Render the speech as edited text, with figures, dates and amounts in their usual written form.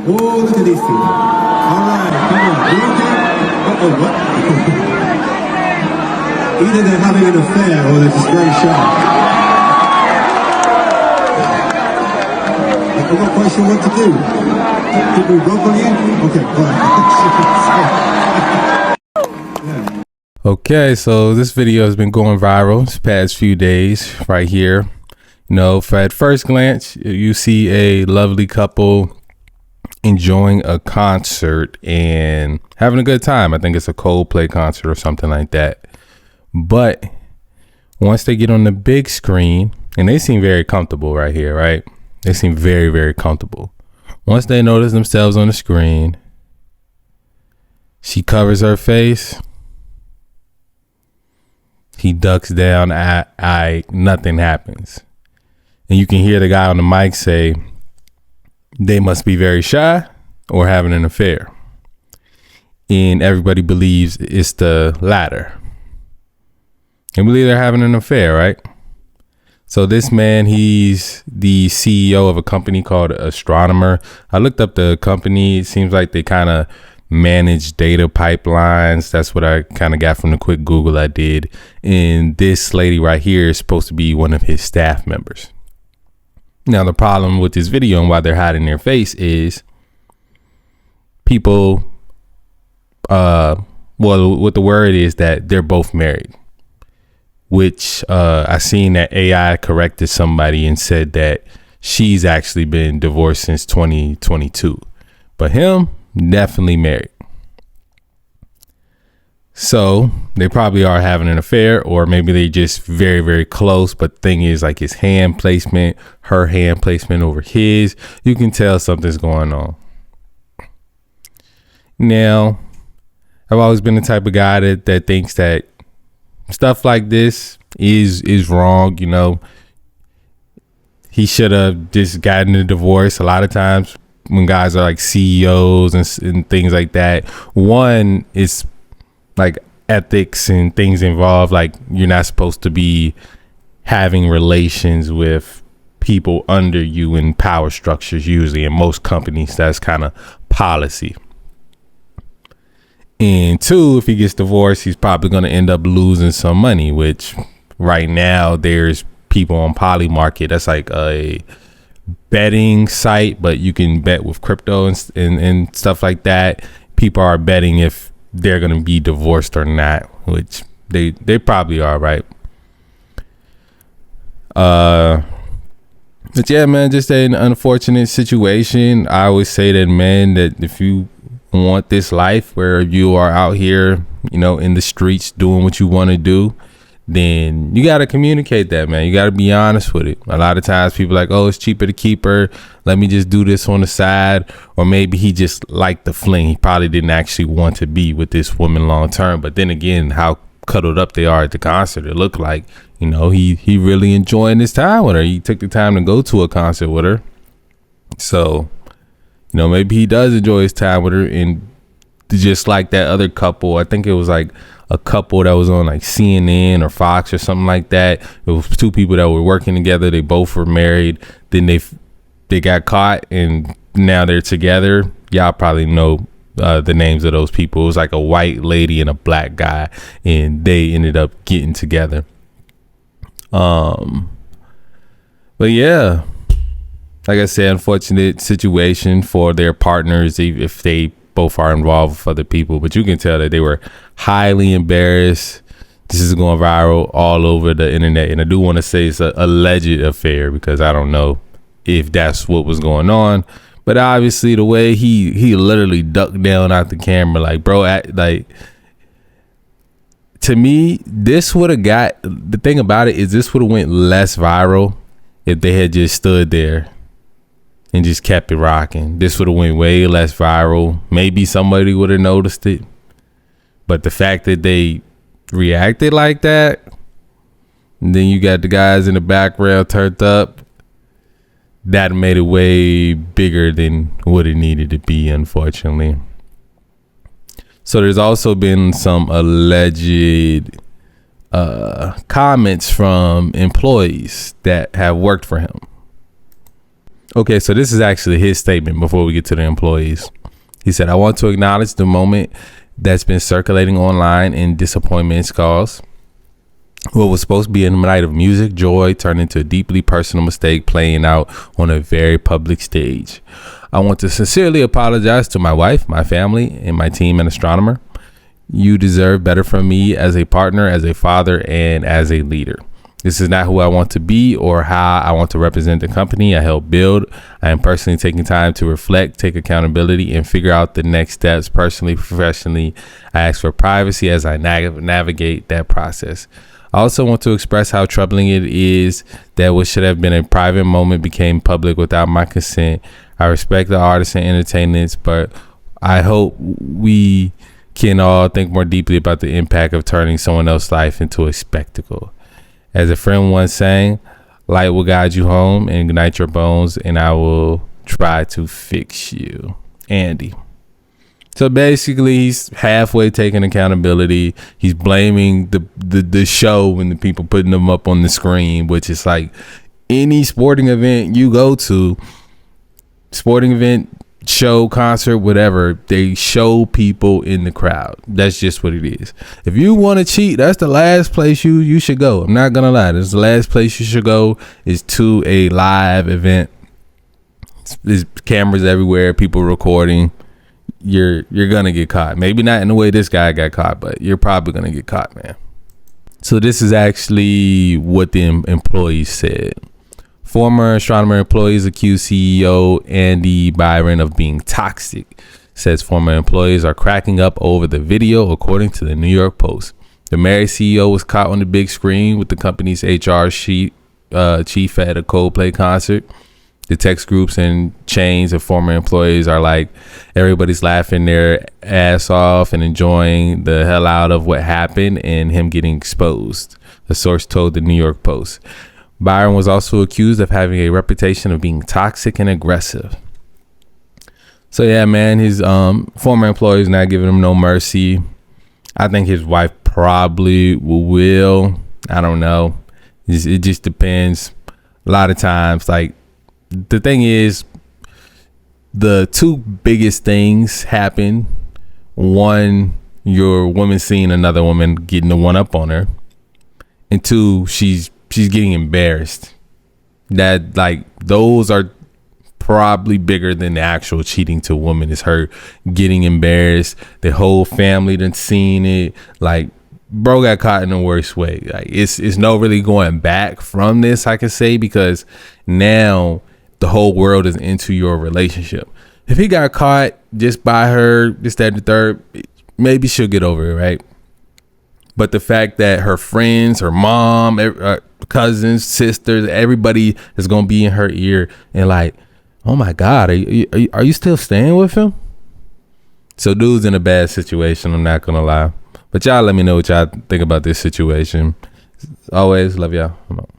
Oh, look at these two. All right, come on. You okay? Uh-oh, what? Either they're having an affair or they're just very shy. I'm not quite sure what to do. Did we rope on you? Okay, all right. Okay, so this video has been going viral this past few days right here. You know, at first glance, you see a lovely couple enjoying a concert and having a good time. I think it's a Coldplay concert or something like that. But once they get on the big screen, and they seem very comfortable right here, right? They seem very, very comfortable. Once they notice themselves on the screen, she covers her face. He ducks down, nothing happens. And you can hear the guy on the mic say, they must be very shy or having an affair. And everybody believes it's the latter. They believe they're having an affair, right? So this man, he's the CEO of a company called Astronomer. I looked up the company. It seems like they kind of manage data pipelines. That's what I kind of got from the quick Google I did. And this lady right here is supposed to be one of his staff members. Now, the problem with this video and why they're hiding their face is people, well, what the word is that they're both married, which I seen that AI corrected somebody and said that she's actually been divorced since 2022, but him, definitely married. So they probably are having an affair, or maybe they just very, very close. But the thing is, like his hand placement, her hand placement over his, you can tell something's going on. Now, I've always been the type of guy that thinks that stuff like this is wrong. You know, he should have just gotten a divorce. A lot of times when guys are like CEOs and things like that, one is like ethics and things involved. Like you're not supposed to be having relations with people under you in power structures. Usually in most companies, that's kind of policy. And two, if he gets divorced, he's probably going to end up losing some money, which right now there's people on Polymarket. That's like a betting site, but you can bet with crypto and stuff like that. People are betting if they're going to be divorced or not, which they probably are, right? But yeah, man, just an unfortunate situation. I always say that, man, that if you want this life where you are out here, you know, in the streets doing what you want to do, then you got to communicate that, man. You got to be honest with it. A lot of times people are like, oh, it's cheaper to keep her. Let me just do this on the side. Or maybe he just liked the fling. He probably didn't actually want to be with this woman long term. But then again, how cuddled up they are at the concert, it looked like, you know, he really enjoying his time with her. He took the time to go to a concert with her. So, you know, maybe he does enjoy his time with her. And just like that other couple, I think it was like a couple that was on like CNN or Fox or something like that. It was two people that were working together. They both were married. Then they got caught and now they're together. Y'all probably know the names of those people. It was like a white lady and a black guy, and they ended up getting together. But yeah, like I said, unfortunate situation for their partners if they both are involved with other people. But you can tell that they were highly embarrassed. This is going viral all over the internet, and I do want to say it's an alleged affair because I don't know if that's what was going on. But obviously the way he literally ducked down out the camera, like, bro, like, to me, this would have got, the thing about it is this would have went less viral if they had just stood there and just kept it rocking. This would have went way less viral. Maybe somebody would have noticed it. But the fact that they reacted like that, and then you got the guys in the background turned up, that made it way bigger than what it needed to be, unfortunately. So there's also been some alleged comments from employees that have worked for him. Okay, so this is actually his statement before we get to the employees. He said, I want to acknowledge the moment that's been circulating online and disappointments caused. What was supposed to be a night of music, joy, turned into a deeply personal mistake playing out on a very public stage. I want to sincerely apologize to my wife, my family, and my team and Astronomer. You deserve better from me as a partner, as a father, and as a leader. This is not who I want to be or how I want to represent the company I help build. I am personally taking time to reflect, take accountability, and figure out the next steps personally, professionally. I ask for privacy as I navigate that process. I also want to express how troubling it is that what should have been a private moment became public without my consent. I respect the artists and entertainers, but I hope we can all think more deeply about the impact of turning someone else's life into a spectacle. As a friend once sang, light will guide you home and ignite your bones, and I will try to fix you. Andy. So basically, he's halfway taking accountability. He's blaming the show and the people putting them up on the screen, which is like any sporting event you go to, sporting event, show, concert, whatever, they show people in the crowd. That's just what it is. If you want to cheat, that's the last place you should go. I'm not gonna lie, that's the last place you should go is to a live event. There's cameras everywhere, people recording. You're gonna get caught. Maybe not in the way this guy got caught, but you're probably gonna get caught, man. So this is actually what the employees said. Former Astronomer employees accuse CEO Andy Byron of being toxic. Says former employees are cracking up over the video, according to the New York Post. The married CEO was caught on the big screen with the company's HR chief at a Coldplay concert. The text groups and chains of former employees are like everybody's laughing their ass off and enjoying the hell out of what happened and him getting exposed, a source told the New York Post. Byron was also accused of having a reputation of being toxic and aggressive. So yeah, man, his former employees not giving him no mercy. I think his wife probably will. I don't know. It just depends. A lot of times, like, the thing is, the two biggest things happen. One, your woman seeing another woman getting the one up on her, and two, she's getting embarrassed. That, like, those are probably bigger than the actual cheating to a woman. Is her getting embarrassed. The whole family done seen it. Like, bro got caught in the worst way. Like, it's no really going back from this, I can say, because now the whole world is into your relationship. If he got caught just by her, this, that, and the third, maybe she'll get over it, right? But the fact that her friends, her mom, cousins, sisters, everybody is going to be in her ear and like, oh my God, are you still staying with him? So dude's in a bad situation, I'm not going to lie. But y'all let me know what y'all think about this situation. As always, love y'all. I'm out.